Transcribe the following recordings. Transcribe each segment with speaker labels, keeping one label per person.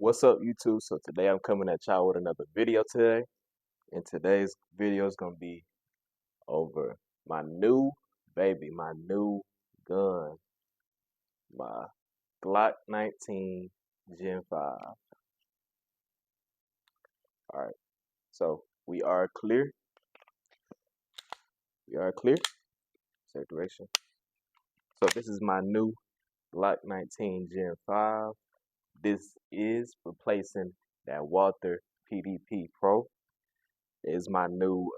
Speaker 1: What's up, YouTube? So today I'm coming at y'all with another video today, and today's video is gonna be over my new my new gun, my Glock 19 Gen 5. All right, so we are clear. We are clear. Same direction. So this is my new Glock 19 Gen 5. This is replacing that Walther PDP Pro. Is my new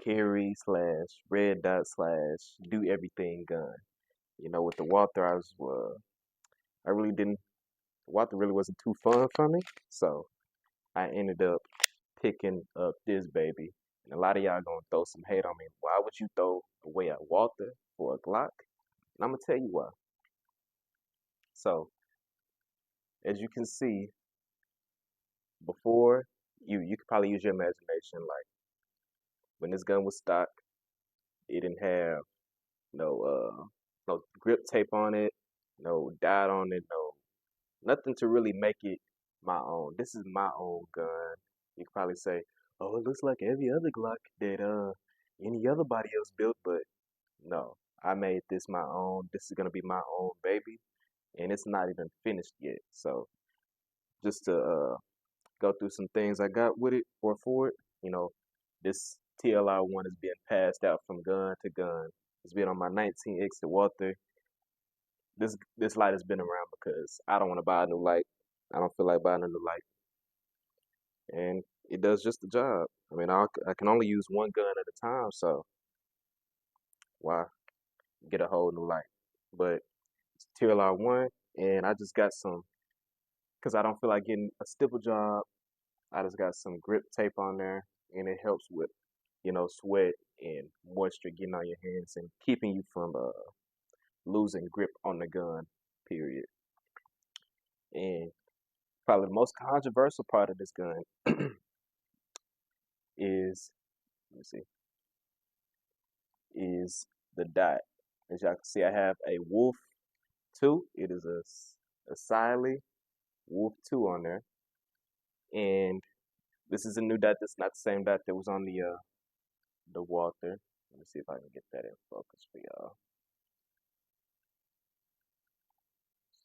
Speaker 1: carry slash red dot slash do everything gun. You know, with the Walther, I really didn't. Walther really wasn't too fun for me, so I ended up picking up this baby. And a lot of y'all gonna throw some hate on me. Why would you throw away a Walther for a Glock? And I'm gonna tell you why. So as you can see, before you could probably use your imagination. Like when this gun was stock, it didn't have no grip tape on it, no dot on it, nothing to really make it my own. This is my own gun. You could probably say, oh, it looks like every other Glock that any other body else built, but no, I made this my own. This is gonna be my own baby, and it's not even finished yet. So just to go through some things I got with it or for it, you know, this TLR1 is being passed out from gun to gun. It's been on my 19X to Walther. This light has been around because I don't want to buy a new light. I don't feel like buying a new light, and it does just the job. I mean, I can only use one gun at a time, so why get a whole new light? But it's TLR1, and I just got some because I don't feel like getting a stipple job. I just got some grip tape on there, and it helps with sweat and moisture getting on your hands and keeping you from losing grip on the gun. Period. And probably the most controversial part of this gun is, let me see, is the dot. As y'all can see, I have a Wolf 2. It is a Siley Wolf 2 on there. And this is a new dot. That's not the same dot that was on the Walther. Let me see if I can get that in focus for y'all.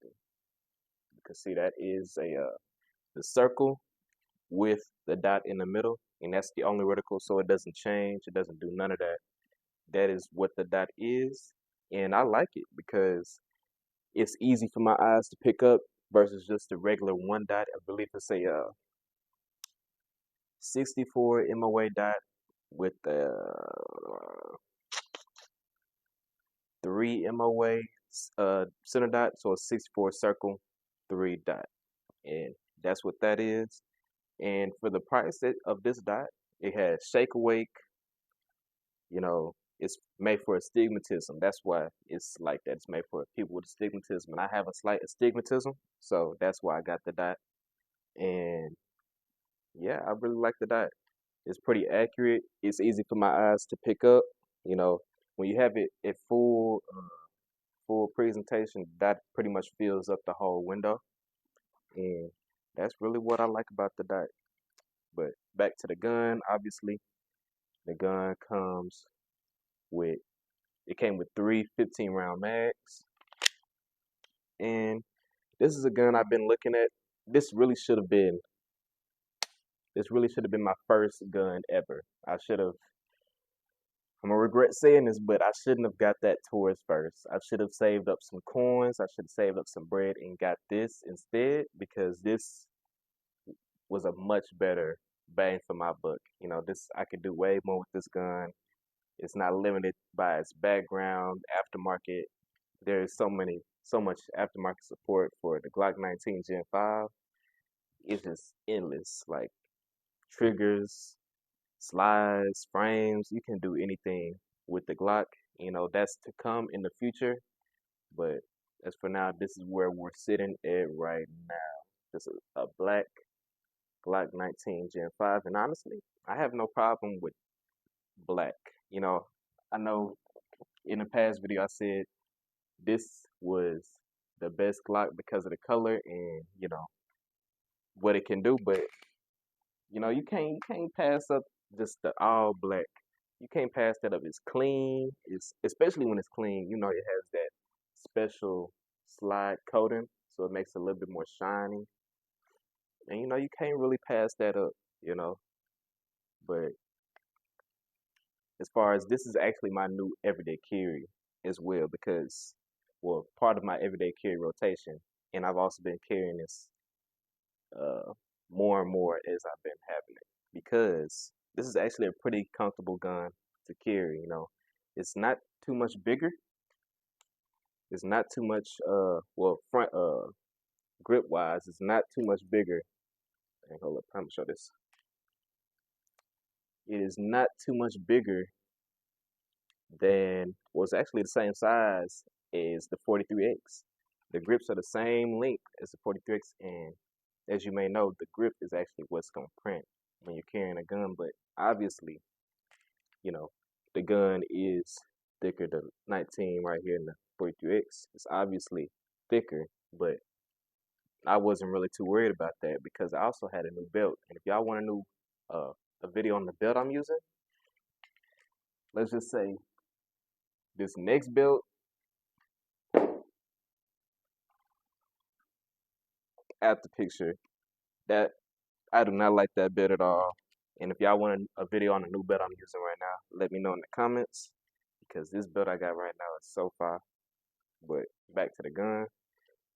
Speaker 1: You can see that is the circle with the dot in the middle, and that's the only reticle, so it doesn't change. It doesn't do none of that. That is what the dot is, and I like it because it's easy for my eyes to pick up versus just a regular one dot. I believe it's a 64 MOA dot with the 3 MOA center dot, so a 64 circle, 3 dot, and that's what that is. And for the price of this dot, it has shake awake. It's made for astigmatism. That's why it's like that. It's made for people with astigmatism, and I have a slight astigmatism, so that's why I got the dot. And yeah, I really like the dot. It's pretty accurate. It's easy for my eyes to pick up. You know, when you have it at full presentation, that pretty much fills up the whole window, and that's really what I like about the dot. But back to the gun, obviously, the gun came with 3 15-round mags, and this is a gun I've been looking at. This really should have been my first gun ever. I'm gonna regret saying this, but I shouldn't have got that Taurus first. I should have saved up some coins. I should have saved up some bread and got this instead, because this was a much better bang for my buck. I could do way more with this gun. It's not limited by its background, aftermarket. There's so much aftermarket support for the Glock 19 Gen 5. It's just endless. Like triggers, slides, frames. You can do anything with the Glock. That's to come in the future. But as for now, this is where we're sitting at right now. This is a black Glock 19 Gen 5. And honestly, I have no problem with black. I know in the past video I said this was the best Glock because of the color and what it can do. But you can't pass up just the all black. You can't pass that up. It's clean. It's especially when it's clean. It has that special slide coating, so it makes it a little bit more shiny. And you can't really pass that up. You know, but as far as this is actually my new everyday carry as well because well part of my everyday carry rotation, and I've also been carrying this uh more and more as I've been having it because this is actually a pretty comfortable gun to carry. It's not too much bigger. It's not too much well front grip wise. It's not too much bigger. And hold up, I'm gonna show this. It is not too much bigger than well, it's actually the same size as the 43X. The grips are the same length as the 43X, and as you may know, the grip is actually what's gonna print when you're carrying a gun. But obviously, you know, the gun is thicker. The 19 right here in the 43X is obviously thicker, but I wasn't really too worried about that because I also had a new belt. And if y'all want uh, a video on the belt I'm using, let's just say this next belt at the picture that I do not like that belt at all. And if y'all want a video on the new belt I'm using right now, let me know in the comments because this belt I got right now is so far. But back to the gun.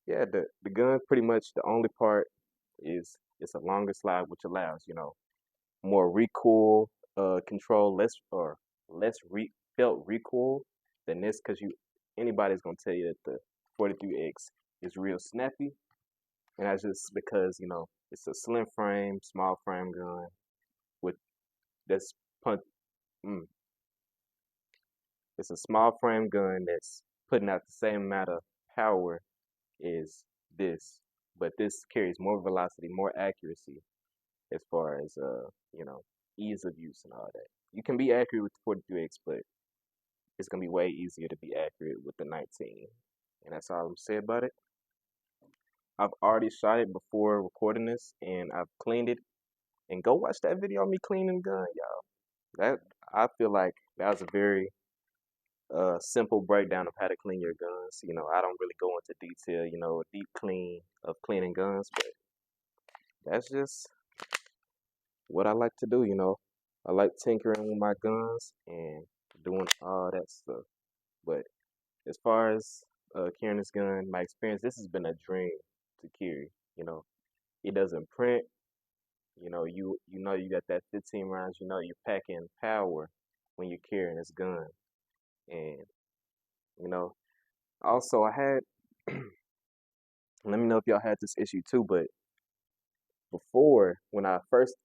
Speaker 1: Yeah, the gun pretty much the only part is it's a longer slide which allows, more recoil control, less felt recoil than this because anybody's gonna tell you that the 43X is real snappy, and that's just because it's a slim frame, small frame gun with that's punt. Mm, it's a small frame gun that's putting out the same amount of power as this, but this carries more velocity, more accuracy as far as ease of use and all that. You can be accurate with the 43X, but it's gonna be way easier to be accurate with the 19. And that's all I'm saying about it. I've already shot it before recording this, and I've cleaned it. And go watch that video of me cleaning the gun, y'all. That I feel like that was a very simple breakdown of how to clean your guns. I don't really go into detail, a deep clean of cleaning guns, but that's just what I like to do. I like tinkering with my guns and doing all that stuff. But as far as carrying this gun, my experience, this has been a dream to carry. It doesn't print. You got that 15 rounds. You're packing power when you're carrying this gun, and you know. Also, I had. Let me know if y'all had this issue too. But before, when I first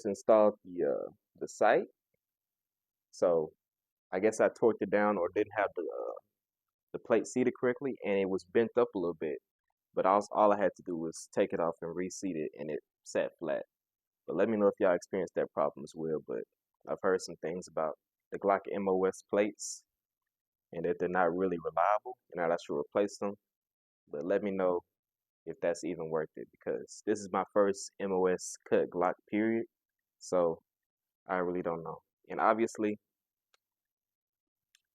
Speaker 1: installed the sight, so I guess I torqued it down or didn't have the plate seated correctly, and it was bent up a little bit. But all I had to do was take it off and reseat it, and it sat flat. But let me know if y'all experienced that problem as well. But I've heard some things about the Glock MOS plates and that they're not really reliable and that I should replace them. But let me know if that's even worth it because this is my first MOS cut Glock period. So I really don't know. And obviously,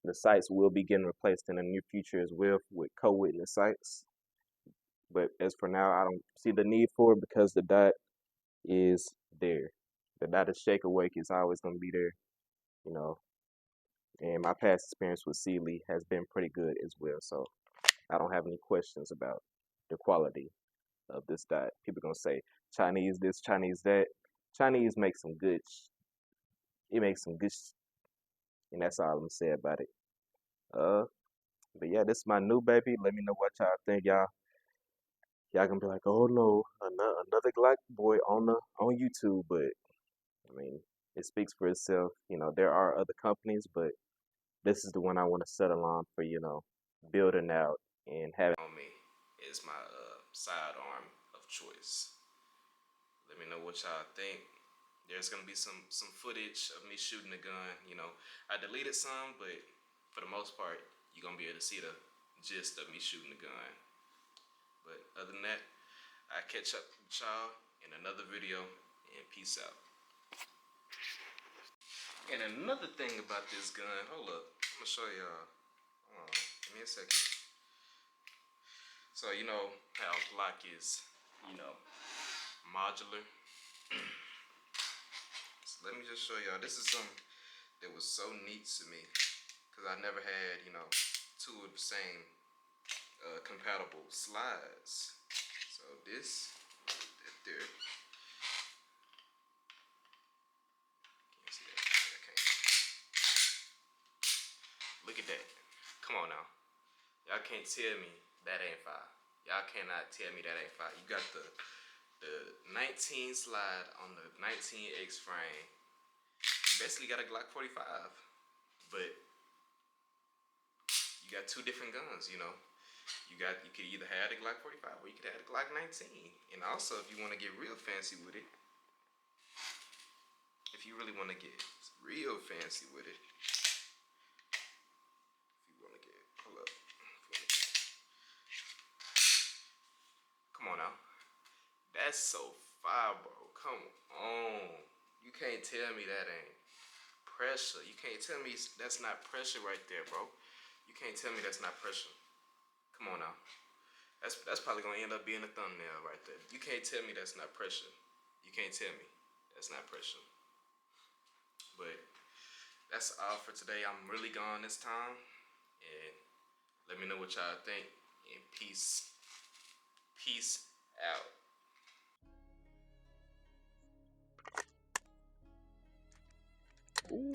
Speaker 1: the sights will be getting replaced in the near future as well with co-witness sights. But as for now, I don't see the need for it because the dot is there. The dot of shake awake is always going to be there, you know. And my past experience with Sealy has been pretty good as well. So I don't have any questions about the quality of this dot. People are going to say Chinese this, Chinese that. Chinese makes some good, it makes some good, and that's all I'm going to say about it. Uh, but yeah, this is my new baby. Let me know what y'all think, y'all. Y'all gonna be like, oh no, another Glock boy on YouTube, but I mean, it speaks for itself. There are other companies, but this is the one I want to settle on for, building out and having on me is my sidearm of choice. Let me know what y'all think. There's gonna be some footage of me shooting the gun. I deleted some, but for the most part, you're gonna be able to see the gist of me shooting the gun. But other than that, I catch up with y'all in another video, and peace out. And another thing about this gun, hold up, I'm gonna show y'all. Hold on, give me a second. So you know how Glock is, you know, modular. So let me just show y'all. This is something that was so neat to me because I never had, you know, two of the same compatible slides. So this, that there. Can you see that? I can't. Look at that. Come on now. Y'all can't tell me that ain't fire. Y'all cannot tell me that ain't fire. You got the 19 slide on the 19X frame. You basically got a Glock 45, but you got two different guns, you know. You could either have the Glock 45 or you could have the Glock 19. And also, if you want to get real fancy with it, if you really want to get real fancy with it, hold up. Come on now. That's so fire, bro. Come on. You can't tell me that ain't pressure. You can't tell me that's not pressure right there, bro. You can't tell me that's not pressure. Come on now. That's probably gonna end up being a thumbnail right there. You can't tell me that's not pressure. You can't tell me that's not pressure. But that's all for today. I'm really gone this time. And let me know what y'all think. And peace. Peace out. Ooh.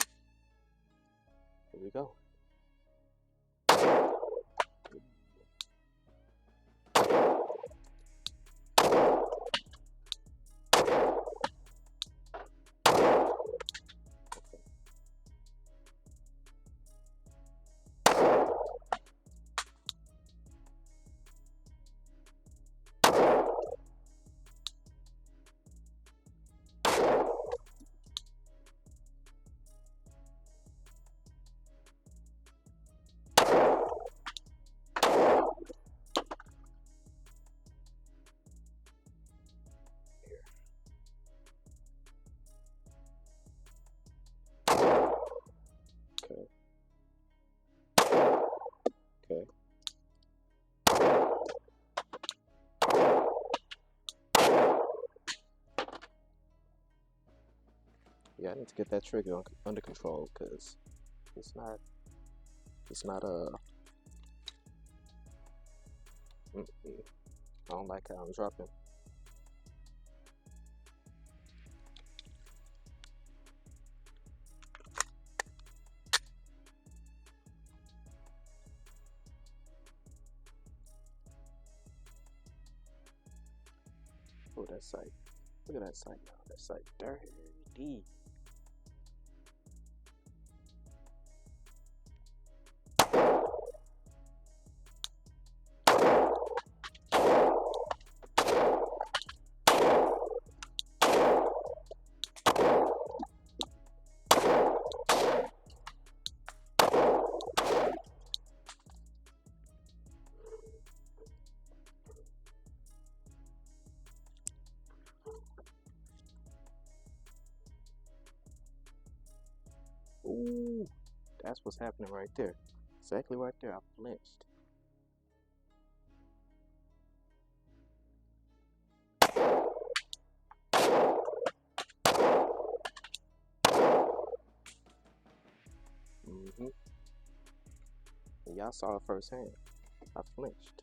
Speaker 1: Here we go. Okay. Yeah, I need to get that trigger under control because it's not I don't like how I'm dropping. Oh, that sight. Look at that sight now. That sight dirty. Ooh, that's what's happening right there. Exactly right there. I flinched. And y'all saw it firsthand. I flinched.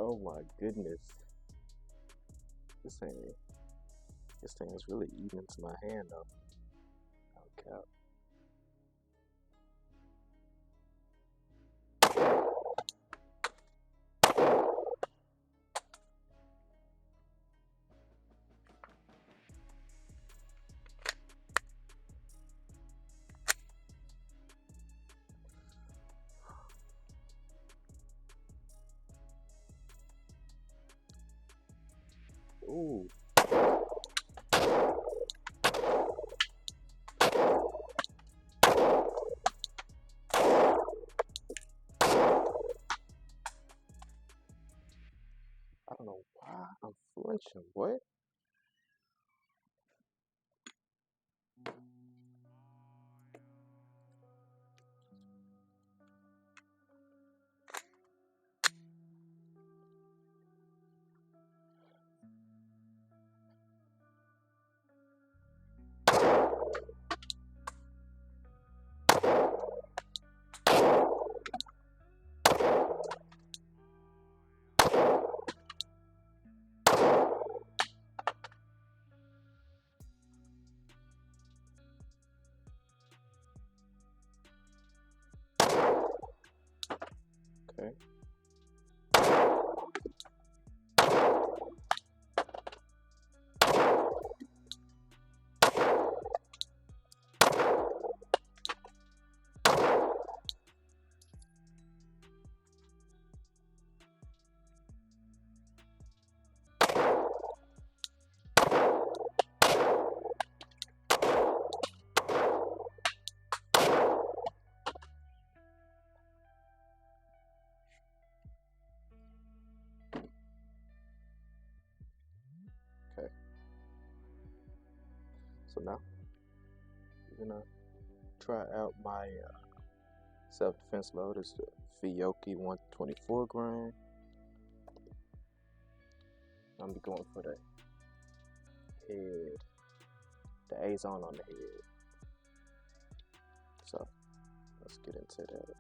Speaker 1: Oh my goodness. This thing is really eating into my hand though. Okay. Ooh. I don't know why I'm flinching. What? Okay. Okay. So now we're gonna try out my self-defense load. It's the Fiocchi 124 grain. I'm gonna be going for the head, the A-zone on the head. So let's get into that.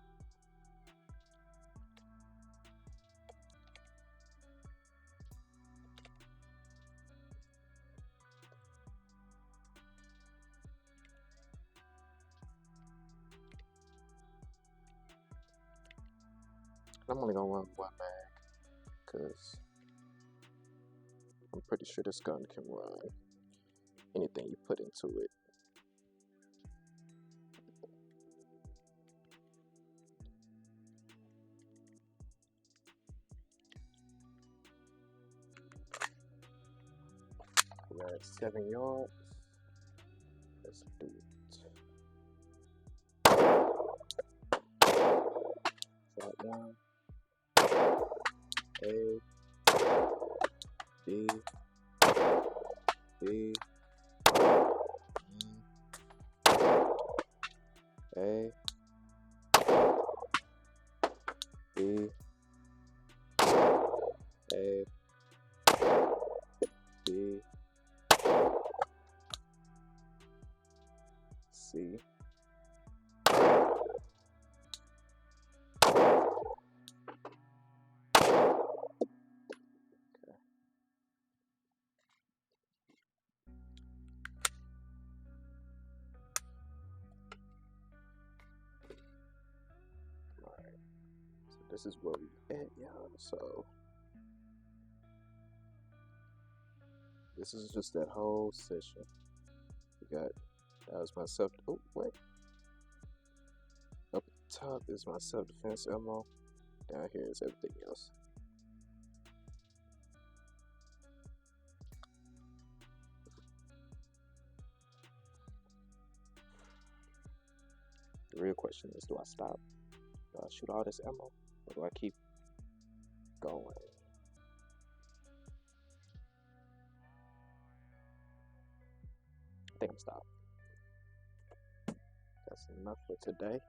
Speaker 1: I'm only gonna run one mag because I'm pretty sure this gun can run anything you put into it. We're at 7 yards. Let's do it. Shot one. A. B. B. A. B. A. B. C. This is where we at, y'all. So this is just that whole session. We got, that was my self. Oh wait. Up top is my self-defense ammo. Down here is everything else. The real question is, do I stop? Do I shoot all this ammo? Or do I keep going? I think I'm stopping. That's enough for today.